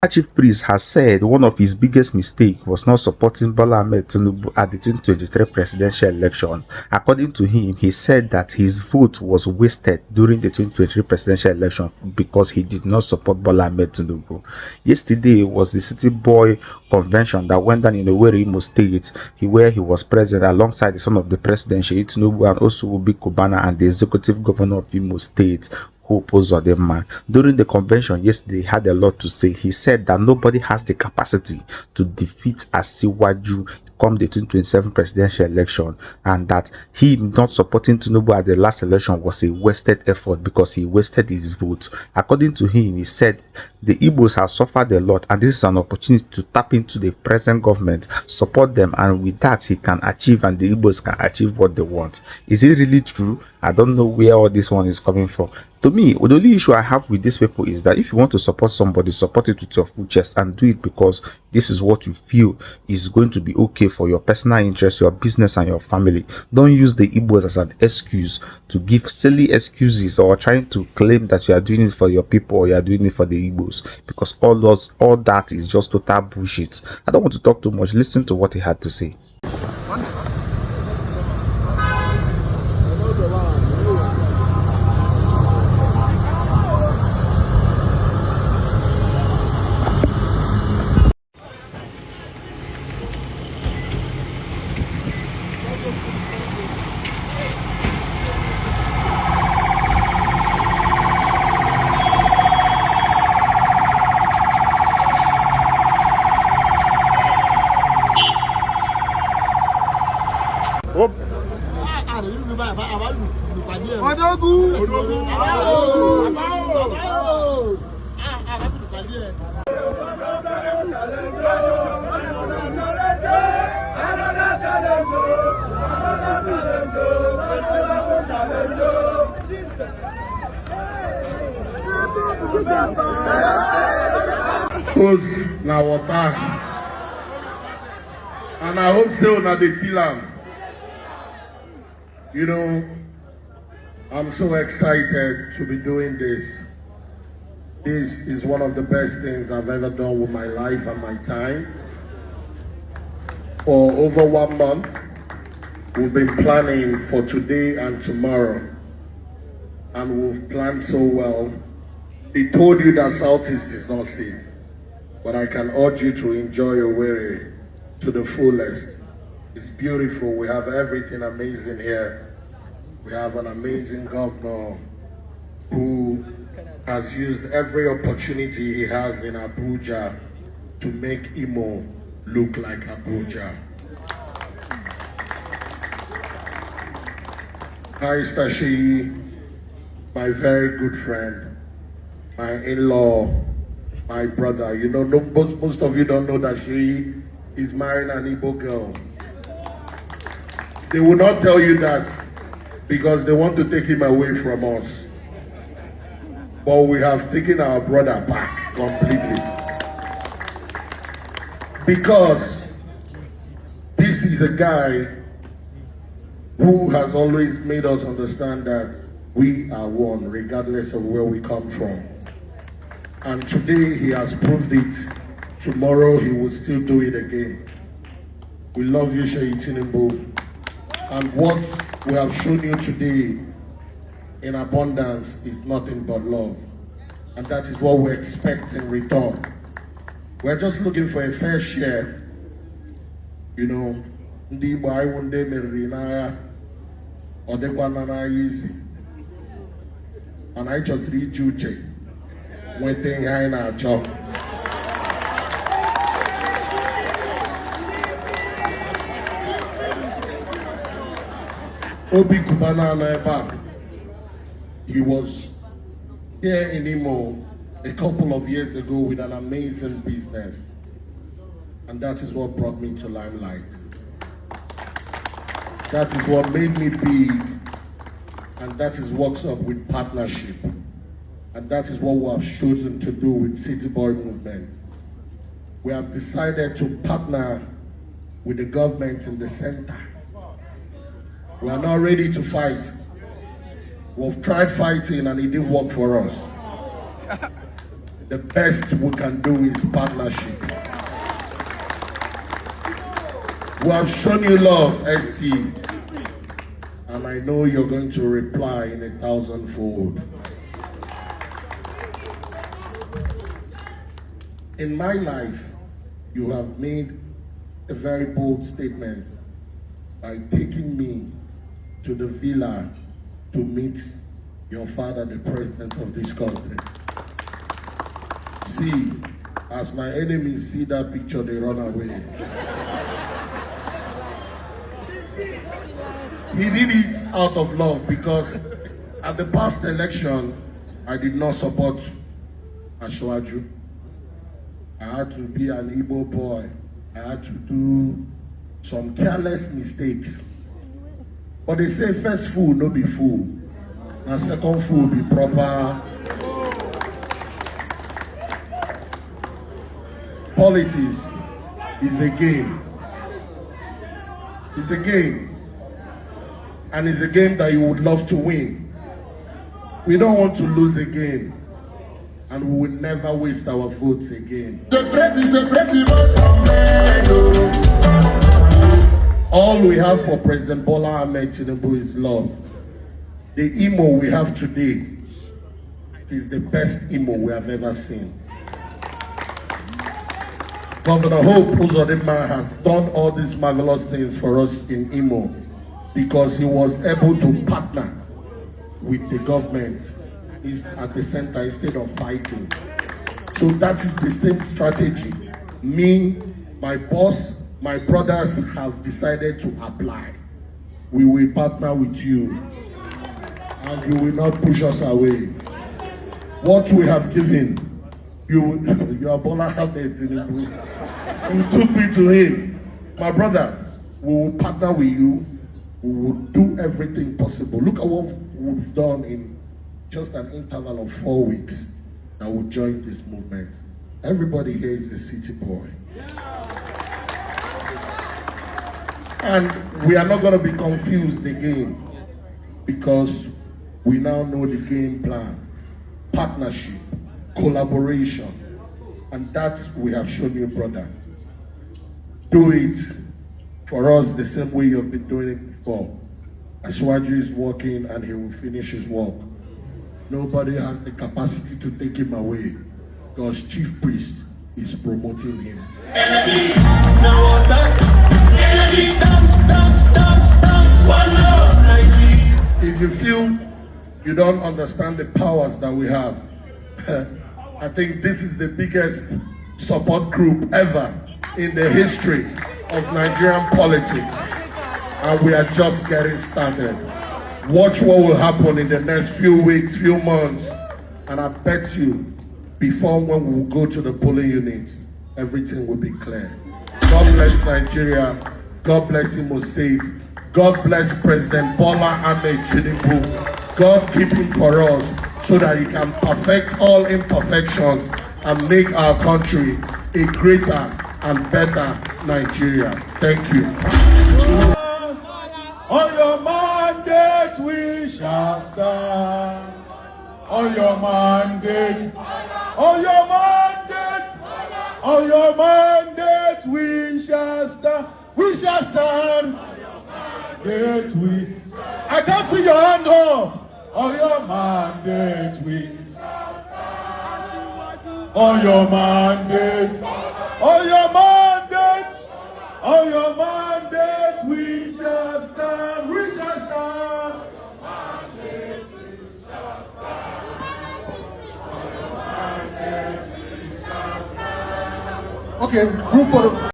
Chief Priest has said one of his biggest mistakes was not supporting Bola Ahmed Tinubu at the 2023 presidential election. According to him, he said that his vote was wasted during the 2023 presidential election because he did not support Bola Ahmed Tinubu. Yesterday was the City Boy convention that went down in Owerri, Imo State, where he was present alongside the son of the president, Tinubu, and also Obi Cubana and the executive governor of Imo State, who opposed Verydarkman. During the convention yesterday, he had a lot to say. He said that nobody has the capacity to defeat Asiwaju come the 2027 presidential election, and that he not supporting Tinubu at the last election was a wasted effort because he wasted his vote. According to him, he said the Igbos have suffered a lot and this is an opportunity to tap into the present government, support them, and with that he can achieve and the Igbos can achieve what they want. Is it really true? I don't know where all this one is coming from. To me, the only issue I have with these people is that if you want to support somebody, support it with your full chest and do it because this is what you feel is going to be okay for your personal interest, your business, and your family. Don't use the Igbos as an excuse to give silly excuses or trying to claim that you are doing it for your people or you are doing it for the Igbos, because all that is just total bullshit. I don't want to talk too much. Listen to what he had to say. Now our time, and I hope still not the film. You know, I'm so excited to be doing this. This is one of the best things I've ever done with my life and my time. For over 1 month, we've been planning for today and tomorrow, and we've planned so well. They told you that Southeast is not safe, but I can urge you to enjoy Owerri to the fullest. It's beautiful. We have everything amazing here. We have an amazing governor who has used every opportunity he has in Abuja to make Imo look like Abuja. Barrister Sheyi, my very good friend, my in-law, my brother. You know, most of you don't know that Sheyi is marrying an Igbo girl. They will not tell you that because they want to take him away from us. But we have taken our brother back completely. Because this is a guy who has always made us understand that we are one, regardless of where we come from. And today he has proved it. Tomorrow he will still do it again. We love you, Tinubu. And what we have shown you today in abundance is nothing but love. And that is what we expect in return. We're just looking for a fair share. You know, ndị Igbo anyị wụ ndị meriri n'agha, ọ dịkwana n'agha isi. Mana anyị chọsiri iji uche nweta ihe anyị na-achọ. Obi Cubana nọ ebe a. He was here in Imo a couple of years ago with an amazing business. And that is what brought me to limelight. That is what made me big. And that is what's up with partnership. And that is what we have chosen to do with CityBoy Movement. We have decided to partner with the government in the center. We are not ready to fight. We've tried fighting and it didn't work for us. the best we can do is partnership. We have shown you love, ST, and I know you're going to reply in 1,000-fold. In my life, you have made a very bold statement by taking me to the villa to meet your father, the president of this country. See, as my enemies see that picture, they run away. He did it out of love because at the past election, I did not support Ashwaju. I had to be an Igbo boy. I had to do some careless mistakes. But they say first fool, no be fool. And second fool, be proper. Politics is a game. It's a game. And it's a game that you would love to win. We don't want to lose a game. And we will never waste our votes again. All we have for President Bola Ahmed Tinubu is love. The emo we have today is the best emo we have ever seen. Governor Hope Uzodinma has done all these marvelous things for us in Imo because he was able to partner with the government at the center instead of fighting. So that is the same strategy. Me, my boss, my brothers have decided to apply. We will partner with you and you will not push us away. What we have given, you are Bola Ahmed Tinubu. You took me to him. My brother, we will partner with you. We will do everything possible. Look at what we've done in just an interval of 4 weeks that will join this movement. Everybody here is a city boy. And we are not going to be confused again because we now know the game plan, partnership, collaboration, and that we have shown you, brother. Do it for us the same way you've been doing it before. Ashwaju is working and he will finish his work. Nobody has the capacity to take him away because Chief Priest is promoting him. Energy, now water. Energy, dance, dance, dance, dance. One love, Nigeria. If you feel you don't understand the powers that we have, I think this is the biggest support group ever in the history of Nigerian politics. And we are just getting started. Watch what will happen in the next few weeks, few months. And I bet you, before when we will go to the polling units, everything will be clear. God bless Nigeria. God bless Imo State. God bless President Bola Ahmed Tinubu. God keep him for us so that he can perfect all imperfections and make our country a greater and better Nigeria. Thank you. On your mandate we shall stand. On your mandate. On your mandate. On your mandate we shall stand. We shall stand. Mandate we. I can't see your hand up. On your mandate we. On your mandate. On your mandate. On your mandate we shall stand. We shall stand. Mandate we shall stand. On your mandate we shall stand. Okay, move for the